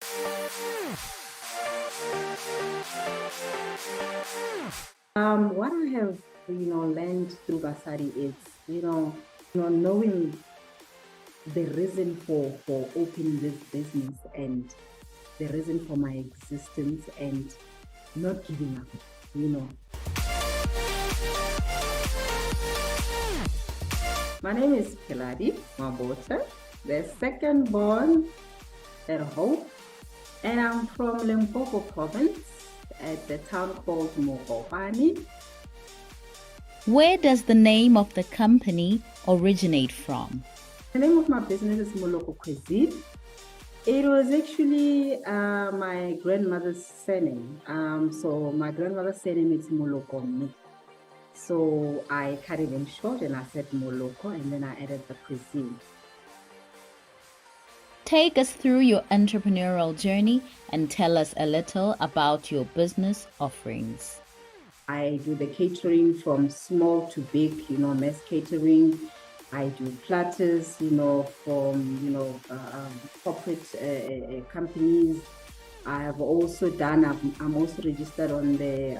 What I have, learned through Basali is, knowing the reason for opening this business and the reason for my existence and not giving up. My name is Pheladi Mabotha, the second born at Hope, and I'm from Limpopo province at the town called Moloko Kwizeen. Where does the name of the company originate from? The name of my business is Moloko Kwizeen. It was actually my grandmother's surname. So my grandmother's surname is Moloko. So I cut it in short and I said Moloko, and then I added the cuisine. Take us through your entrepreneurial journey and tell us a little about your business offerings. I do the catering from small to big, mass catering. I do platters, from, corporate companies. I have also done, I'm also registered on the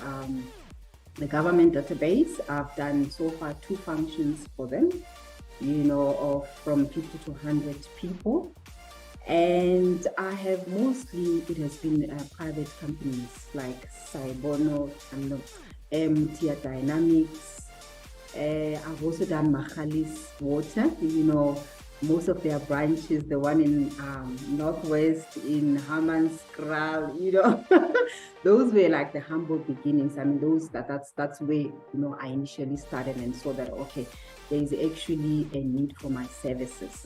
government database. I've done so far 2 functions for them, of from 50 to 100 people. And I have mostly, it has been private companies like Saibono, Tia Dynamics. I've also done Machalis Water, most of their branches, the one in Northwest, in Hammanskraal, those were like the humble beginnings. I mean, that's where, I initially started and saw that, okay, there is actually a need for my services.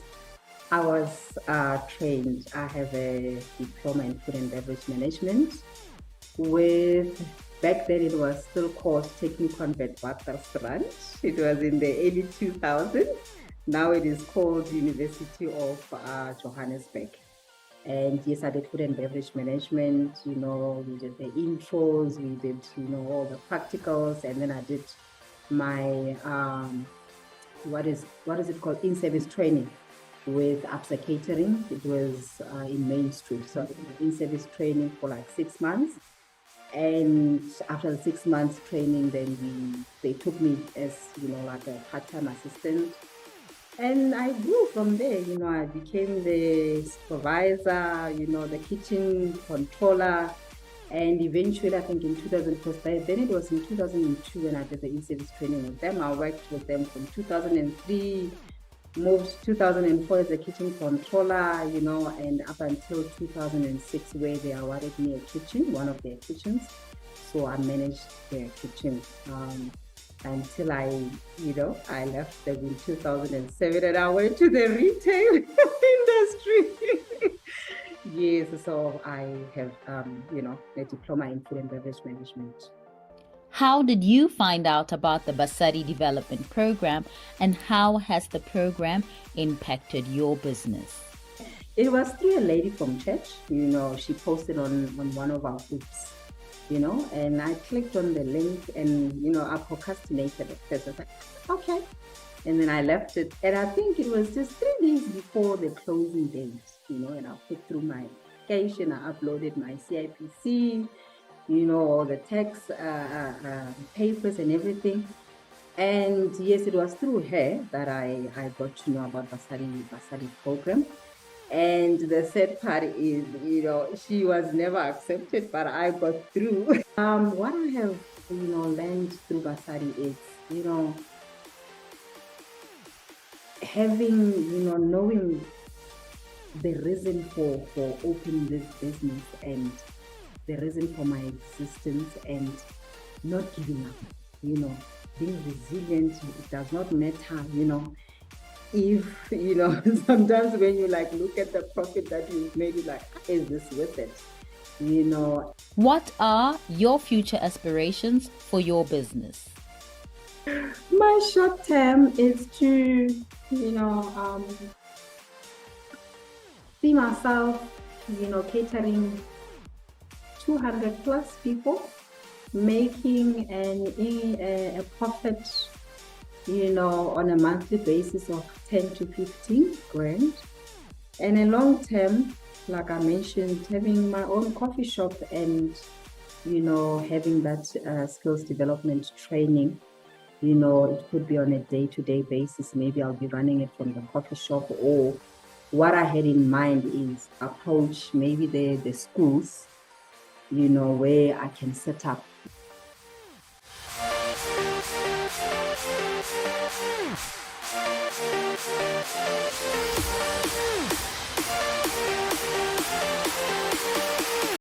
I was trained. I have a diploma in food and beverage management back then it was still called Technical Restaurant. It was in the early 2000s. Now it is called University of Johannesburg. And yes, I did food and beverage management. We did the intros, we did, all the practicals, and then I did my, what is it called? In-service training with APSA Catering. It was in Main Street. So I did in-service training for like 6 months. And after the 6 months training, then they took me as, like a part-time assistant. And I grew from there, I became the supervisor, the kitchen controller. And eventually, I think in 2000, then it was in 2002 when I did the in-service training with them. I worked with them from 2003, moved 2004 as a kitchen controller, and up until 2006 where they awarded me a kitchen, one of their kitchens. So I managed their kitchen until I left them in 2007 and I went to the retail industry. Yes, so I have, a diploma in food and beverage management. How did you find out about the Basali Development Programme and how has the program impacted your business? It was through a lady from church. She posted on one of our groups, and I clicked on the link and, I procrastinated at first. I was like, okay. And then I left it. And I think it was just 3 days before the closing date, and I put through my application. I uploaded my CIPC, all the tax papers and everything. And yes, it was through her that I got to know about Basali program. And the sad part is, she was never accepted, but I got through. What I have, learned through Basali is, having, knowing the reason for opening this business and the reason for my existence and not giving up, being resilient. It does not matter, if, sometimes when you look at the profit that you've made, you're like, is this worth it? What are your future aspirations for your business? My short term is to, see myself, catering 200 plus people, making a profit, on a monthly basis of 10 to 15 grand. And a long term, like I mentioned, having my own coffee shop and, having that skills development training, it could be on a day-to-day basis. Maybe I'll be running it from the coffee shop, or what I had in mind is approach maybe the schools, where I can set up